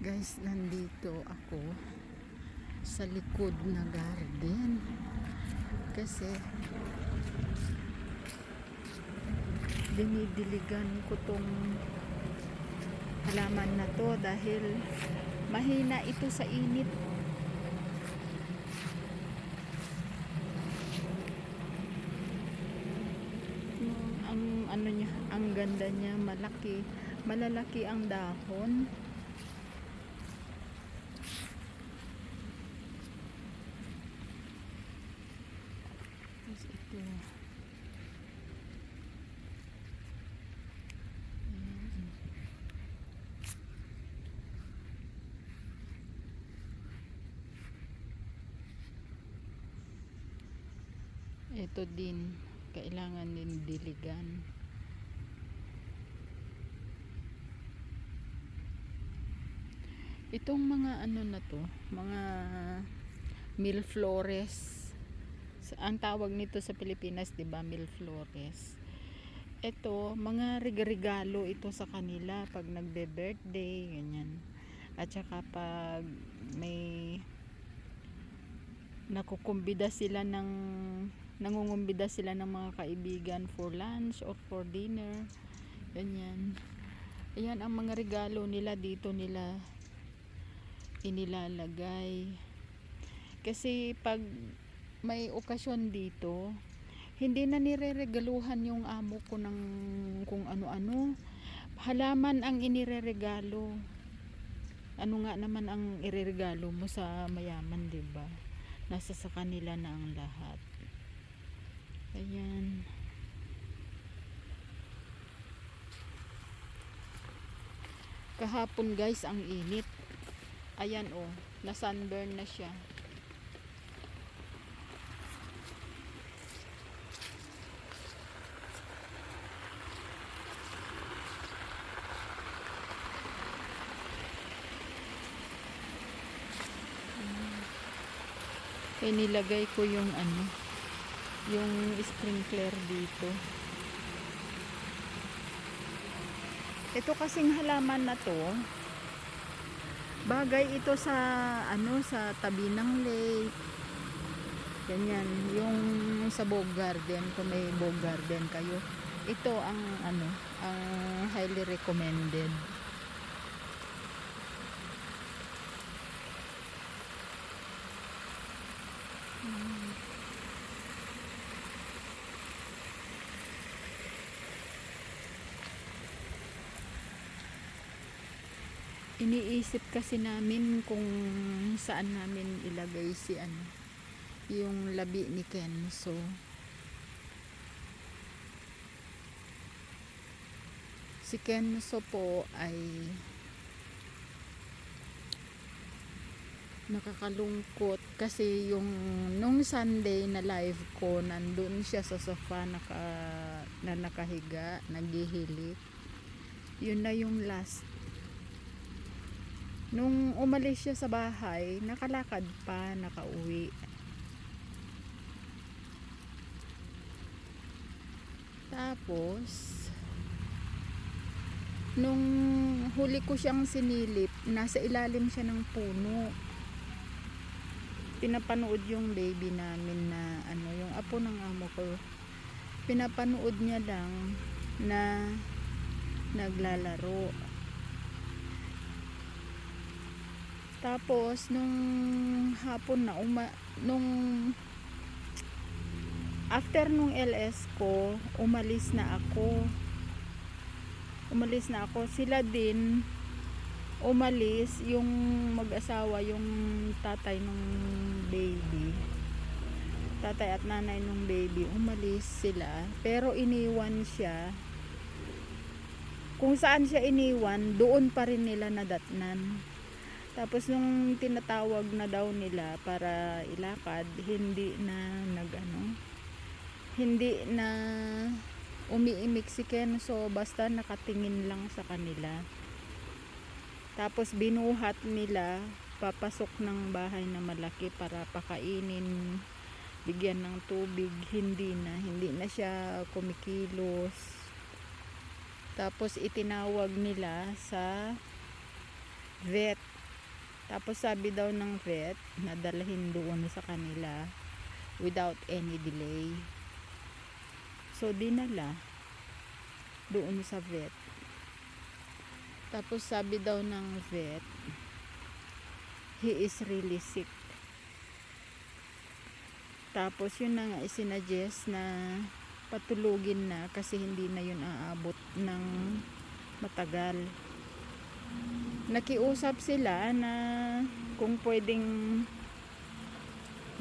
Guys, nandito ako sa likod na garden kasi dinidiligan ko tong halaman na to dahil mahina ito sa init. Ang ano niya, ang ganda niya, malalaki ang dahon. Tapos ito. Ito din, kailangan din diligan. Itong mga ano na to, mga milleflores. Ang tawag nito sa Pilipinas, 'di ba, milleflores. Ito, mga regalo ito sa kanila pag nagbe-birthday, ganyan. At saka pag may nangungumbida sila ng mga kaibigan for lunch or for dinner, ganyan. Ayan ang mga regalo nila, dito nila inilalagay. Kasi pag may okasyon dito, hindi na nireregaluhan yung amo ko ng kung ano-ano. Halaman ang inireregalo. Ano nga naman ang ireregalo mo sa mayaman, 'di ba? Nasa sa kanila na ang lahat. Ayan. Kahapon guys, ang init. Ayan oh, na sunburn na siya. Nilagay ko yung yung sprinkler dito. Ito kasing halaman na to, bagay ito sa sa tabi ng lake. Ganyan, yung sa bog garden, kung may bog garden kayo. Ito ang ang highly recommended. Iniisip kasi namin kung saan namin ilagay si yung labi ni Kenzo. Si Kenzo po ay nakakalungkot kasi nung Sunday na live ko, nandun siya sa sofa na nakahiga, naghihilik. Yun na yung last. Nung umalis siya sa bahay, nakalakad pa, nakauwi. Tapos nung huli ko siyang sinilip, nasa ilalim siya ng puno. Pinapanood yung baby namin na yung apo ng amo ko. Pinapanood niya lang na naglalaro. Tapos nung hapon na after nung LS ko, umalis na ako. Sila din umalis, yung mag-asawa, yung tatay ng baby. Tatay at nanay ng baby, umalis sila. Pero iniwan siya. Kung saan siya iniwan, doon pa rin nila nadatnan. Tapos nung tinatawag na daw nila para ilakad, hindi na umiimik si Kenzo, basta nakatingin lang sa kanila. Tapos binuhat nila papasok ng bahay na malaki para pakainin, bigyan ng tubig. Hindi na siya kumikilos. Tapos itinawag nila sa vet. Tapos sabi daw ng vet na dalhin doon sa kanila without any delay. So dinala doon sa vet. Tapos sabi daw ng vet, he is really sick. Tapos yun na nga isinuggest na patulugin na kasi hindi na yun aabot ng matagal. Nakiusap sila na kung pwedeng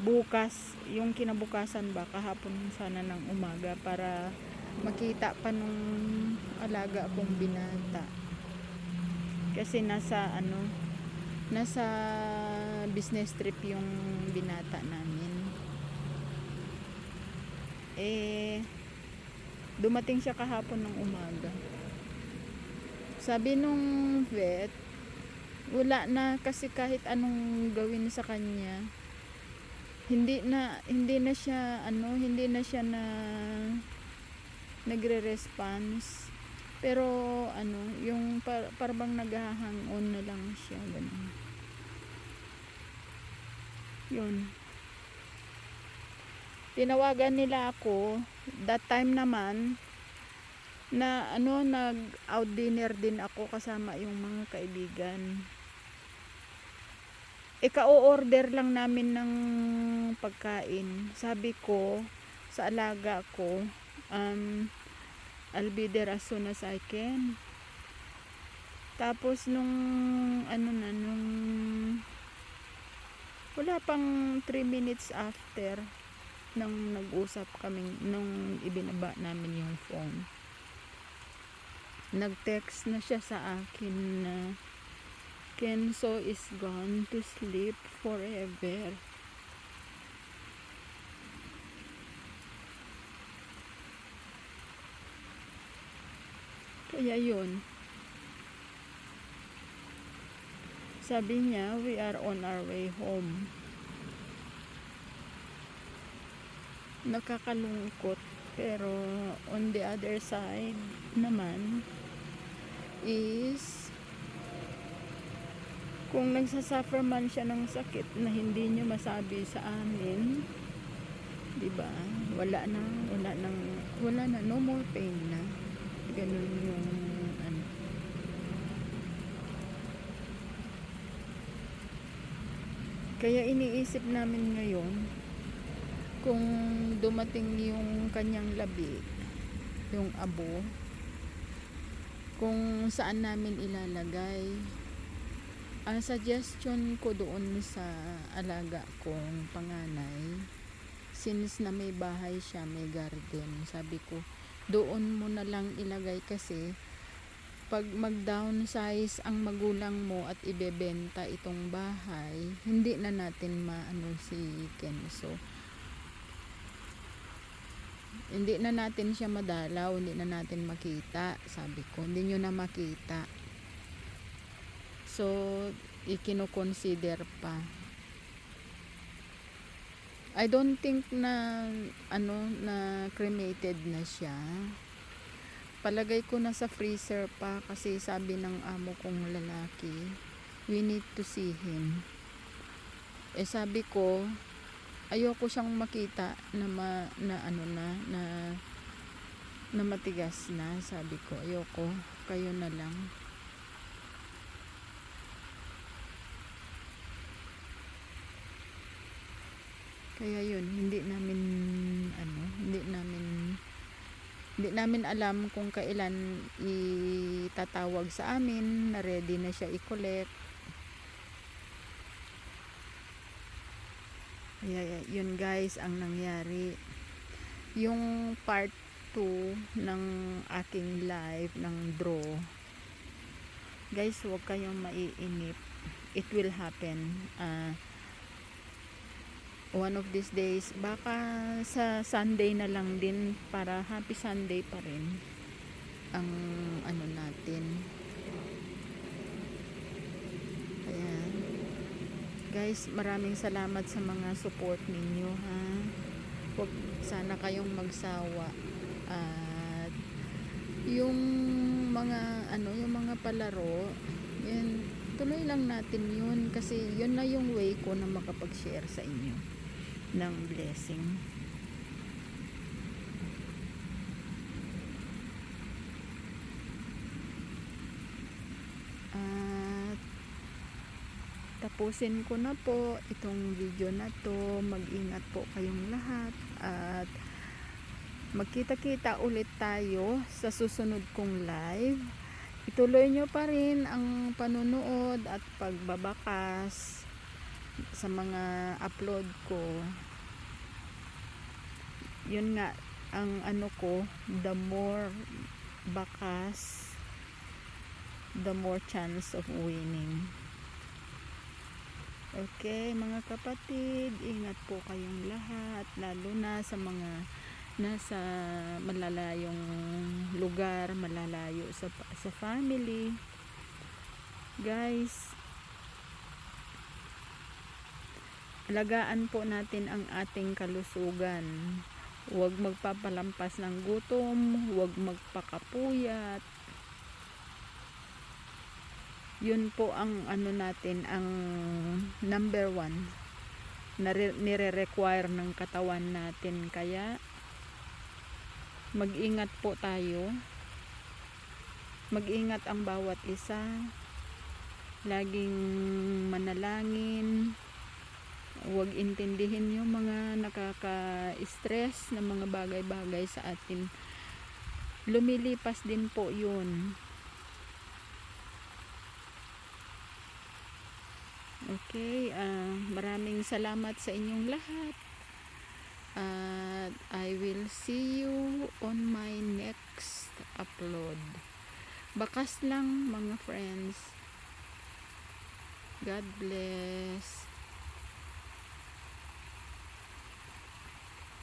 bukas, yung kinabukasan ba, kahapon sana ng umaga para makita pa nung alaga akong binata. Kasi nasa business trip yung binata namin. Dumating siya kahapon ng umaga. Sabi nung vet, wala na kasi kahit anong gawin sa kanya. Hindi na siya na nagre-response. Pero yung parang naghahang on na lang siya, ganun. Yun. Tinawagan nila ako that time naman na nag-out dinner din ako kasama yung mga kaibigan. Ka-order lang namin ng pagkain. Sabi ko sa alaga ko, I'll be there as soon as I can. Tapos nung wala pang 3 minutes after nang nag-usap kami, nung ibinaba namin yung phone, nag-text na siya sa akin na Kenzo is gone to sleep forever. Kaya yun, sabi niya, we are on our way home. Nakakalungkot, pero on the other side naman is kung nagsasuffer man siya ng sakit na hindi niya masabi sa amin, diba, wala na, no more pain na, ganun yung kaya iniisip namin ngayon kung dumating yung kanyang labi, yung abo, kung saan namin ilalagay. Ang suggestion ko doon sa alaga kong panganay, since na may bahay siya, may garden, sabi ko doon mo na lang ilagay kasi pag mag-downsize ang magulang mo at ibebenta itong bahay, hindi na natin maano si Kenzo. Hindi na natin siya madalaw, hindi na natin makita, sabi ko. Hindi nyo na makita. So, ikino-consider pa. I don't think na na cremated na siya. Palagay ko na sa freezer pa kasi sabi ng amo kong lalaki, we need to see him. Sabi ko, ayoko siyang makita na na matigas na, sabi ko. Ayoko, kayo na lang. Kaya yun, hindi namin alam kung kailan itatawag sa amin na ready na siya i-collect. Yun guys ang nangyari. Yung part 2 ng aking live ng draw, guys, huwag kayong maiinip, it will happen. One of these days, baka sa Sunday na lang din, para happy Sunday pa rin ang natin. Ayan guys, maraming salamat sa mga support ninyo, ha. Huwag sana kayong magsawa. At yung mga palaro, yan, tuloy lang natin yun kasi yun na yung way ko na makapag-share sa inyo ng blessing. At tapusin ko na po itong video na to. Mag-ingat po kayong lahat at magkita-kita ulit tayo sa susunod kong live. Ituloy nyo pa rin ang panunood at pagbabakas sa mga upload ko. Yun nga ang ano ko, the more bakas, the more chance of winning. Okay, mga kapatid, ingat po kayong lahat, lalo na sa mga nasa malalayong lugar, malalayo sa family. Guys, alagaan po natin ang ating kalusugan. Huwag magpapalampas ng gutom, huwag magpakapuyat. Yun po ang ano natin, ang number 1 na nire-require ng katawan natin. Kaya mag-ingat po tayo. Mag-ingat ang bawat isa. Laging manalangin. Huwag intindihin yung mga nakaka-stress na mga bagay-bagay sa atin. Lumilipas din po yun. Okay, maraming salamat sa inyong lahat. I will see you on my next upload. Bakas lang mga friends. God bless.